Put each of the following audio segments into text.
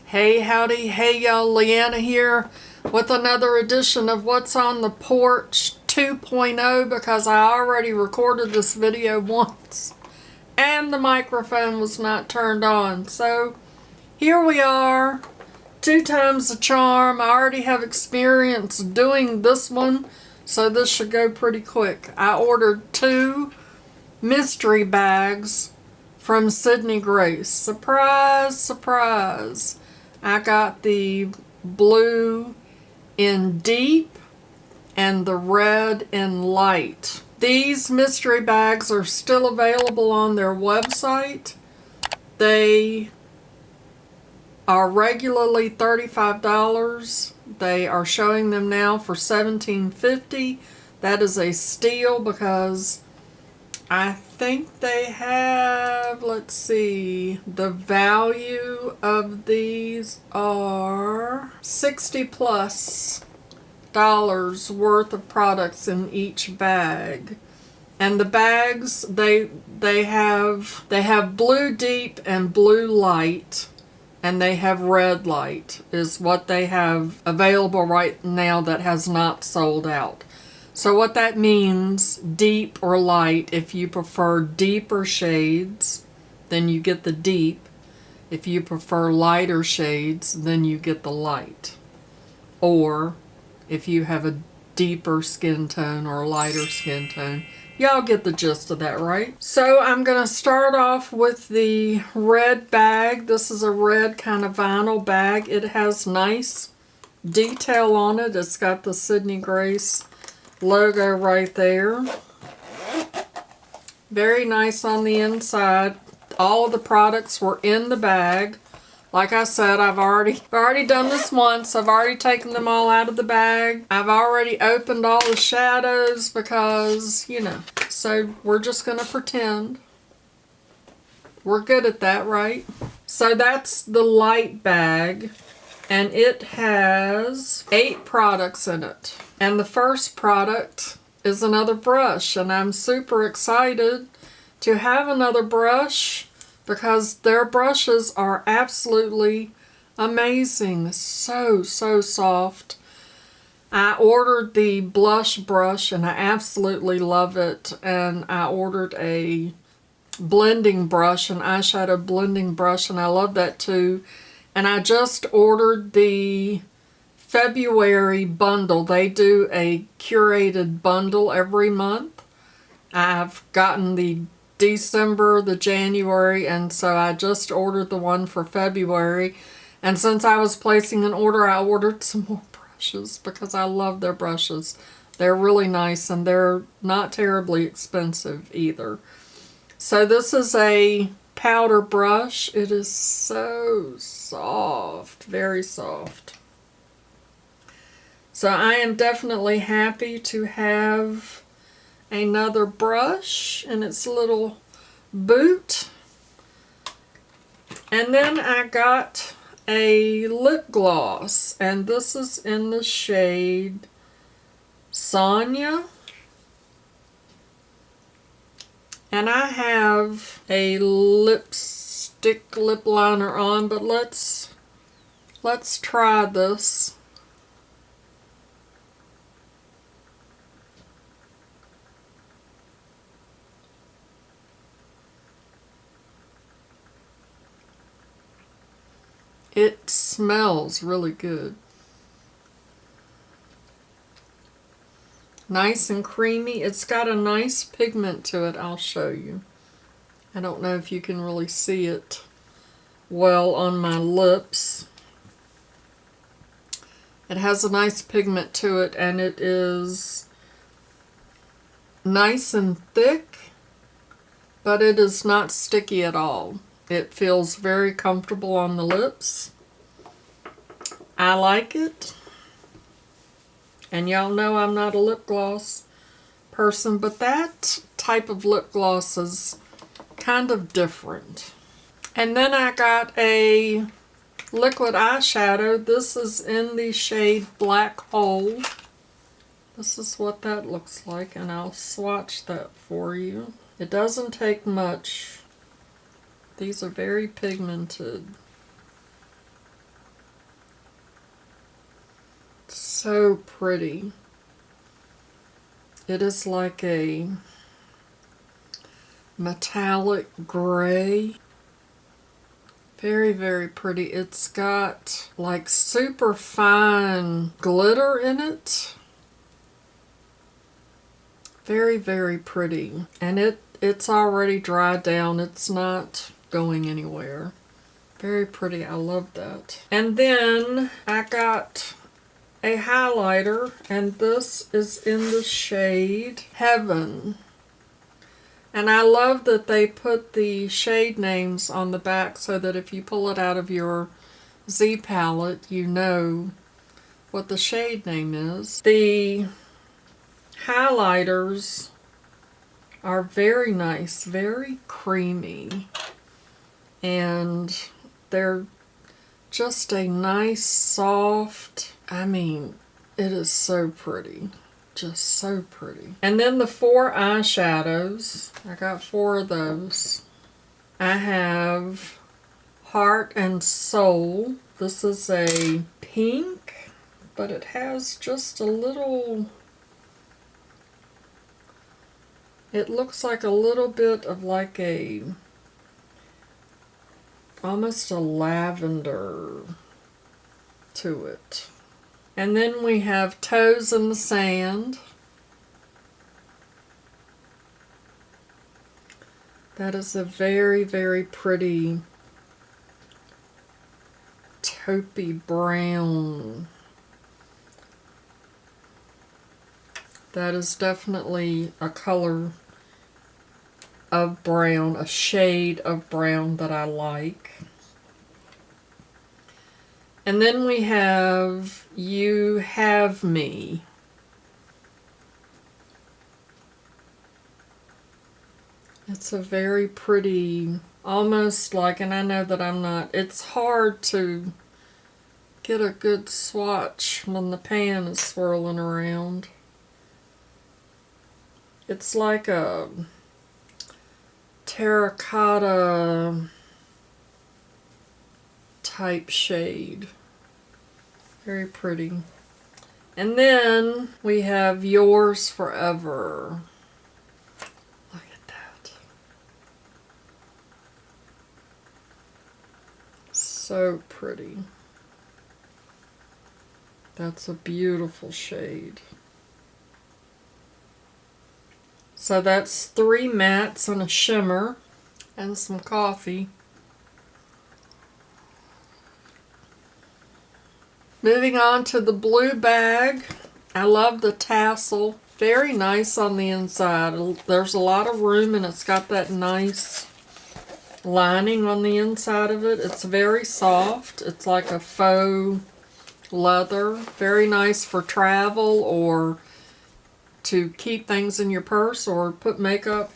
Hey howdy, hey y'all, Leanna here with another edition of What's on the Porch 2.0 because I already recorded this video once and the microphone was not turned on. So here we are, 2 times the charm. I already have experience doing this one, so this should go pretty quick. I ordered 2 mystery bags from Sydney Grace. Surprise, surprise. I got the blue in deep and the red in light. These mystery bags are still available on their website. They are regularly $35. They are showing them now for $17.50. That is a steal because I think they have, let's see, the value of these are $60+ worth of products in each bag. And the bags, they have blue deep and blue light, and they have red light is what they have available right now that has not sold out. So what that means, deep or light, if you prefer deeper shades, then you get the deep. If you prefer lighter shades, then you get the light. Or if you have a deeper skin tone or a lighter skin tone, y'all get the gist of that, right? So I'm going to start off with the red bag. This is a red kind of vinyl bag. It has nice detail on it. It's got the Sydney Grace logo right there. Very nice on the inside. All of the products were in the bag. Like I said, I've already done this once. I've already taken them all out of the bag. I've already opened all the shadows because, you know, so we're just going to pretend. We're good at that, right? So that's the light bag, and it has 8 products in it. And the first product is another brush, and I'm super excited to have another brush because their brushes are absolutely amazing. So soft. I ordered the blush brush and I absolutely love it. And I ordered a blending brush, an eyeshadow blending brush, and I love that too. And I just ordered the February bundle. They do a curated bundle every month. I've gotten the December, the January, and so I just ordered the one for February. And since I was placing an order, I ordered some more brushes because I love their brushes. They're really nice and they're not terribly expensive either. So this is a powder brush. It is so soft, very soft. So I am definitely happy to have another brush in its little boot. And then I got a lip gloss, and this is in the shade Sonia. And I have a lipstick lip liner on, but let's try this. It smells really good. Nice and creamy. It's got a nice pigment to it. I'll show you. I don't know if you can really see it well on my lips. It has a nice pigment to it, and it is nice and thick, but it is not sticky at all. It feels very comfortable on the lips. I like it. And y'all know I'm not a lip gloss person, but that type of lip gloss is kind of different. And then I got a liquid eyeshadow. This is in the shade Black Hole. This is what that looks like, and I'll swatch that for you. It doesn't take much. These are very pigmented. So pretty. It is like a metallic gray. Very, very pretty. It's got like super fine glitter in it. Very, very pretty. And it's already dried down. It's not going anywhere. Very pretty. I love that. And then I got a highlighter, and this is in the shade Heaven. And I love that they put the shade names on the back so that if you pull it out of your Z palette, you know what the shade name is. The highlighters are very nice, very creamy, and they're just a nice soft, I mean, it is so pretty. Just so pretty. And then the 4 eyeshadows. I got 4 of those. I have Heart and Soul. This is a pink, but it has just a little, it looks like a little bit of like a, almost a lavender to it. And then we have Toes in the Sand. That is a very, very pretty taupey brown. That is definitely a color of brown, a shade of brown that I like. And then we have You Have Me. It's a very pretty, almost like, and I know that I'm not, it's hard to get a good swatch when the pan is swirling around. It's like a terracotta type shade. Very pretty. And then we have Yours Forever. Look at that. So pretty. That's a beautiful shade. So that's 3 mattes and a shimmer and some coffee. Moving on to the blue bag. I love the tassel. Very nice on the inside. There's a lot of room and it's got that nice lining on the inside of it. It's very soft. It's like a faux leather. Very nice for travel or to keep things in your purse or put makeup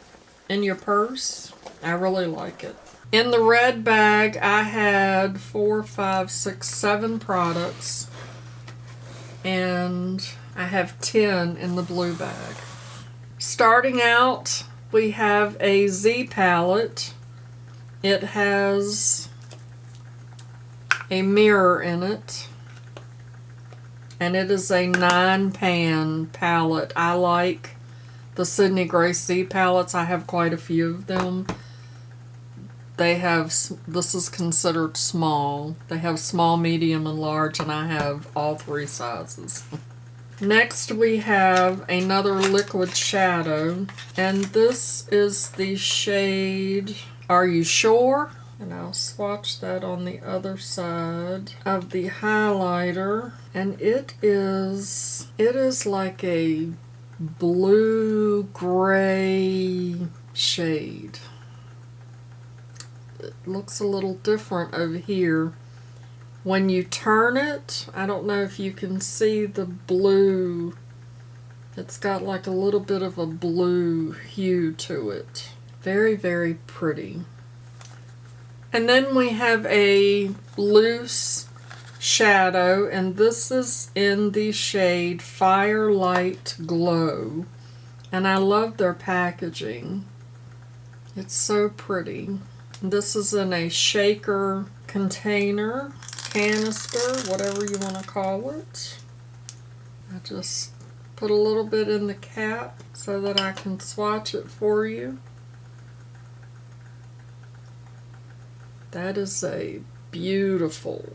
in your purse. I really like it. In the red bag, I had 4, 5, 6, 7 products, and I have 10 in the blue bag. Starting out, we have a Z palette. It has a mirror in it, and it is a 9-pan palette. I like the Sydney Grace Z palettes. I have quite a few of them. They have, this is considered small. They have small, medium, and large, and I have all 3 sizes. Next we have another liquid shadow, and this is the shade Are You Sure? And I'll swatch that on the other side of the highlighter, and it is like a blue-gray shade. It looks a little different over here. When you turn it, I don't know if you can see the blue. It's got like a little bit of a blue hue to it. Very, very pretty. And then we have a loose shadow, and this is in the shade Firelight Glow. And I love their packaging. It's so pretty. This is in a shaker container, canister, whatever you want to call it. I just put a little bit in the cap so that I can swatch it for you. That is a beautiful,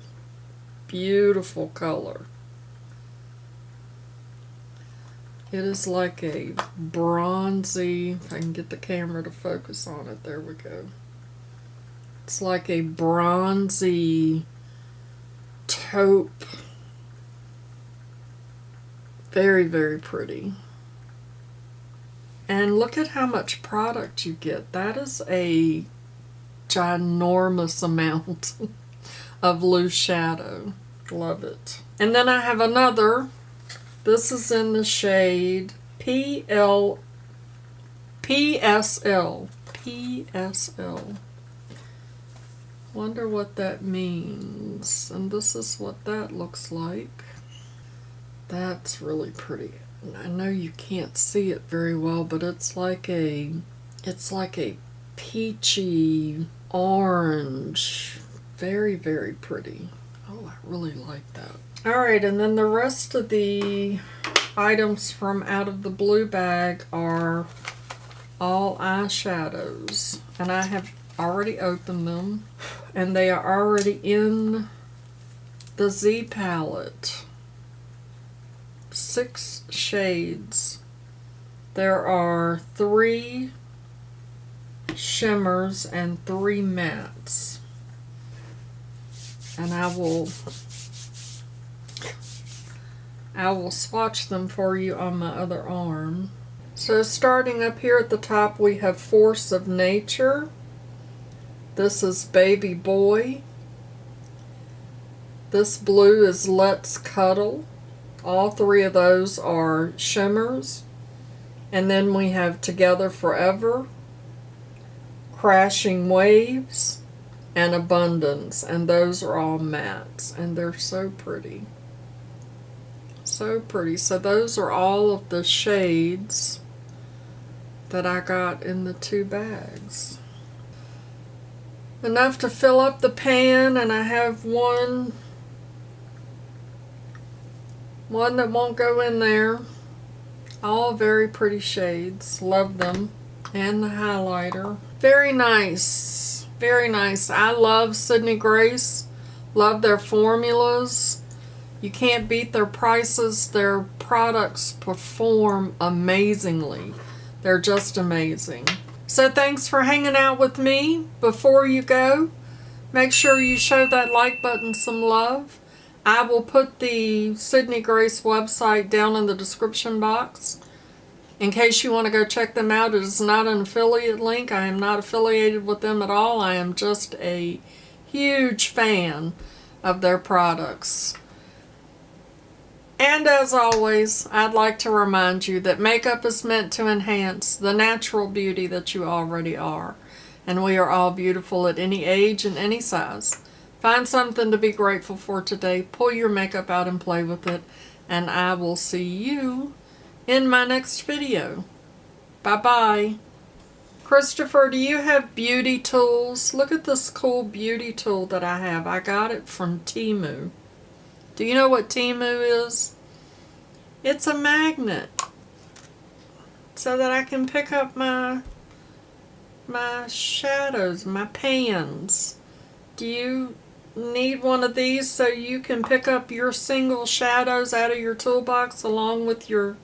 beautiful color. It is like a bronzy, if I can get the camera to focus on it, there we go. It's like a bronzy taupe. Very, very pretty. And look at how much product you get. That is a ginormous amount of loose shadow. Love it. And then I have another. This is in the shade PSL. Wonder what that means. And this is what that looks like. That's really pretty. I know you can't see it very well, but it's like a peachy orange. Very, very pretty. Oh, I really like that. Alright, and then the rest of the items from out of the blue bag are all eyeshadows. And I have already opened them. And they are already in the Z palette. 6 shades. There are 3 shimmers and 3 mattes. And I will swatch them for you on my other arm. So starting up here at the top, we have Force of Nature. This is Baby Boy. This blue is Let's Cuddle. All 3 of those are shimmers. And then we have Together Forever, Crashing Waves, and Abundance. And those are all mattes. And they're so pretty. So pretty. So those are all of the shades that I got in the 2 bags. Enough to fill up the pan, and I have one that won't go in there. All very pretty shades. Love them. And the highlighter. Very nice. Very nice. I love Sydney Grace. Love their formulas. You can't beat their prices. Their products perform amazingly. They're just amazing. So thanks for hanging out with me. Before you go, make sure you show that like button some love. I will put the Sydney Grace website down in the description box in case you want to go check them out. It is not an affiliate link. I am not affiliated with them at all. I am just a huge fan of their products. And as always, I'd like to remind you that makeup is meant to enhance the natural beauty that you already are. And we are all beautiful at any age and any size. Find something to be grateful for today. Pull your makeup out and play with it. And I will see you in my next video. Bye-bye. Christopher, do you have beauty tools? Look at this cool beauty tool that I have. I got it from Temu. Do you know what Temu is? It's a magnet so that I can pick up my shadows, my pans. Do you need one of these so you can pick up your single shadows out of your toolbox along with your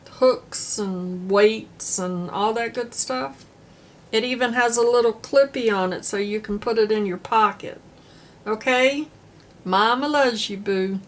hooks and weights and all that good stuff? It even has a little clippy on it so you can put it in your pocket. Okay? Mama loves you, boo.